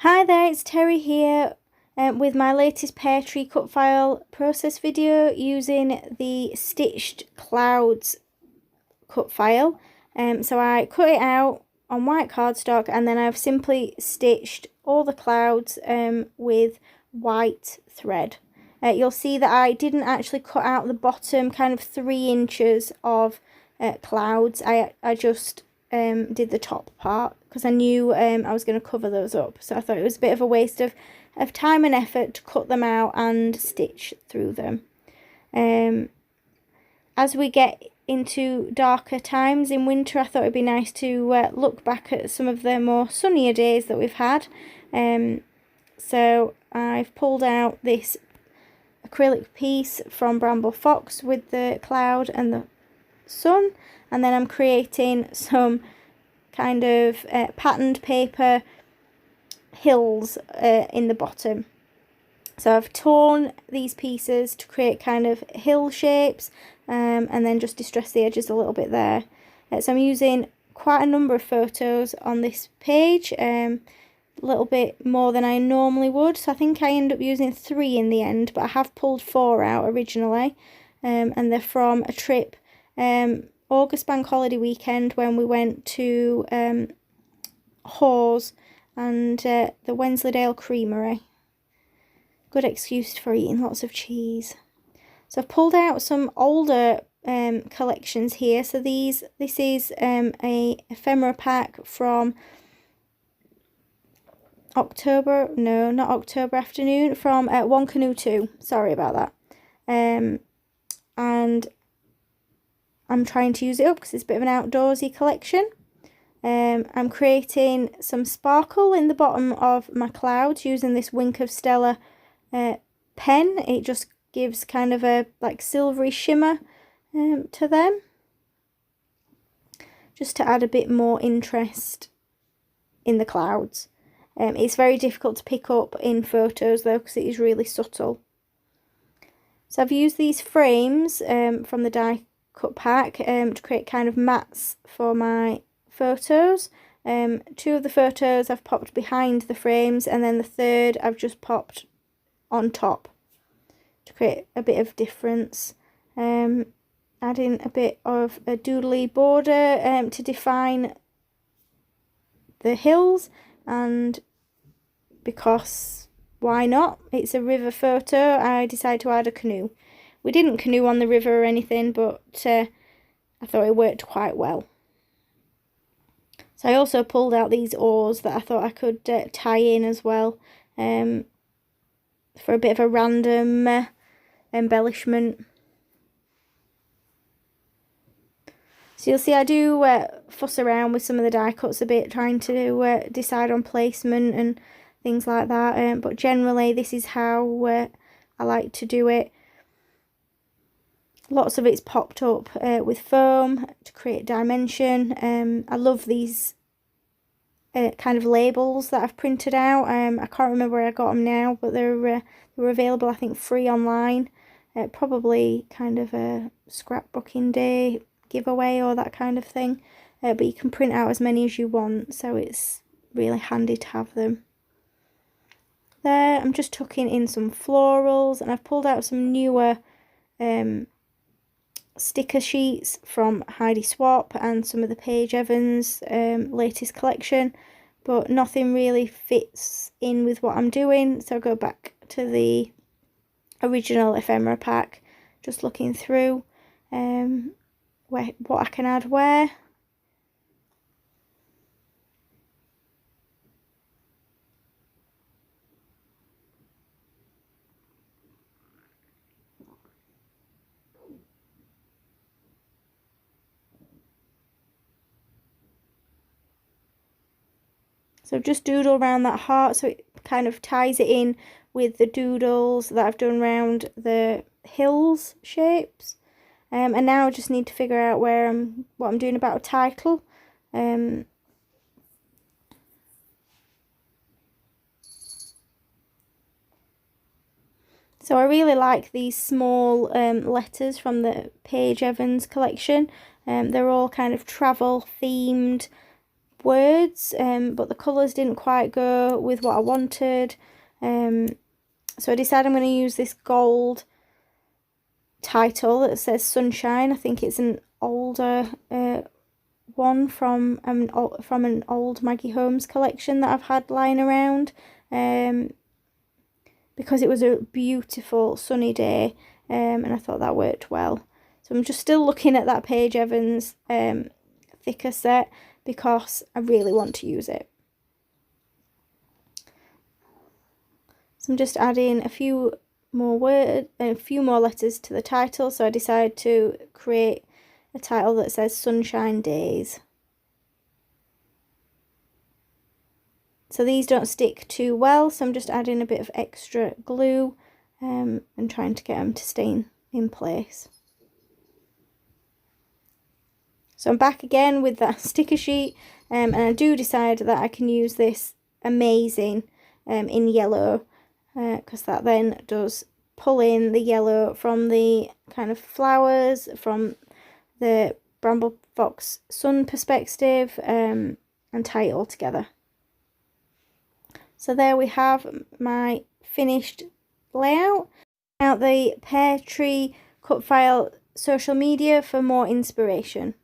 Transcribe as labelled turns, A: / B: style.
A: Hi there, it's Terry here with my latest Peartree Cutfile process video using the Stitched Clouds cut file. So I cut it out on white cardstock and then I've simply stitched all the clouds with white thread. You'll see that I didn't actually cut out the bottom kind of 3 inches of clouds. I just did the top part because I knew I was going to cover those up, so I thought it was a bit of a waste of time and effort to cut them out and stitch through them. As we get into darker times in winter, I thought it'd be nice to look back at some of the more sunnier days that we've had. So I've pulled out this acrylic piece from Bramble Fox with the cloud and the sun, and then I'm creating some kind of patterned paper hills in the bottom. So I've torn these pieces to create kind of hill shapes and then just distress the edges a little bit there. So I'm using quite a number of photos on this page, a little bit more than I normally would. So I think I end up using 3 in the end, but I have pulled 4 out originally, and they're from a trip August bank holiday weekend when we went to Hawes and the Wensleydale Creamery. Good excuse for eating lots of cheese. So I've pulled out some older collections here. So this is a ephemera pack from October, no, not October afternoon, from One Canoe 2. Sorry about that. And I'm trying to use it up because it's a bit of an outdoorsy collection. I'm creating some sparkle in the bottom of my clouds using this Wink of Stella pen. It just gives kind of a like silvery shimmer to them, just to add a bit more interest in the clouds. It's very difficult to pick up in photos though because it is really subtle. So I've used these frames from the die cut pack to create kind of mats for my photos. 2 of the photos I've popped behind the frames, and then the third I've just popped on top to create a bit of difference, adding a bit of a doodly border to define the hills, and because why not, it's a river photo, I decided to add a canoe. We didn't canoe on the river or anything, but I thought it worked quite well. So I also pulled out these oars that I thought I could tie in as well, for a bit of a random embellishment. So you'll see I do fuss around with some of the die cuts a bit, trying to decide on placement and things like that, but generally this is how I like to do it. Lots of it's popped up with foam to create dimension. I love these kind of labels that I've printed out. I can't remember where I got them now, but they were available, I think, free online. Probably kind of a scrapbooking day giveaway or that kind of thing. But you can print out as many as you want, so it's really handy to have them. There, I'm just tucking in some florals, and I've pulled out some newer sticker sheets from Heidi Swap and some of the Paige Evans latest collection, but nothing really fits in with what I'm doing, so I go back to the original ephemera pack, just looking through what I can add where. So just doodle around that heart so it kind of ties it in with the doodles that I've done around the hills shapes. And now I just need to figure out what I'm doing about a title. So I really like these small letters from the Paige Evans collection. They're all kind of travel themed, words, but the colours didn't quite go with what I wanted. So I decided I'm going to use this gold title that says Sunshine. I think it's an older one from an old Maggie Holmes collection that I've had lying around, because it was a beautiful sunny day, and I thought that worked well. So I'm just still looking at that Paige Evans thicker set because I really want to use it. So I'm just adding a few more letters to the title. So I decided to create a title that says Sunshine Days. So these don't stick too well, so I'm just adding a bit of extra glue and trying to get them to stay in place. So I'm back again with that sticker sheet, and I do decide that I can use this Amazing in yellow, because that then does pull in the yellow from the kind of flowers, from the Bramble Fox sun perspective, and tie it all together. So there we have my finished layout. Out the Peartree Cutfile social media for more inspiration.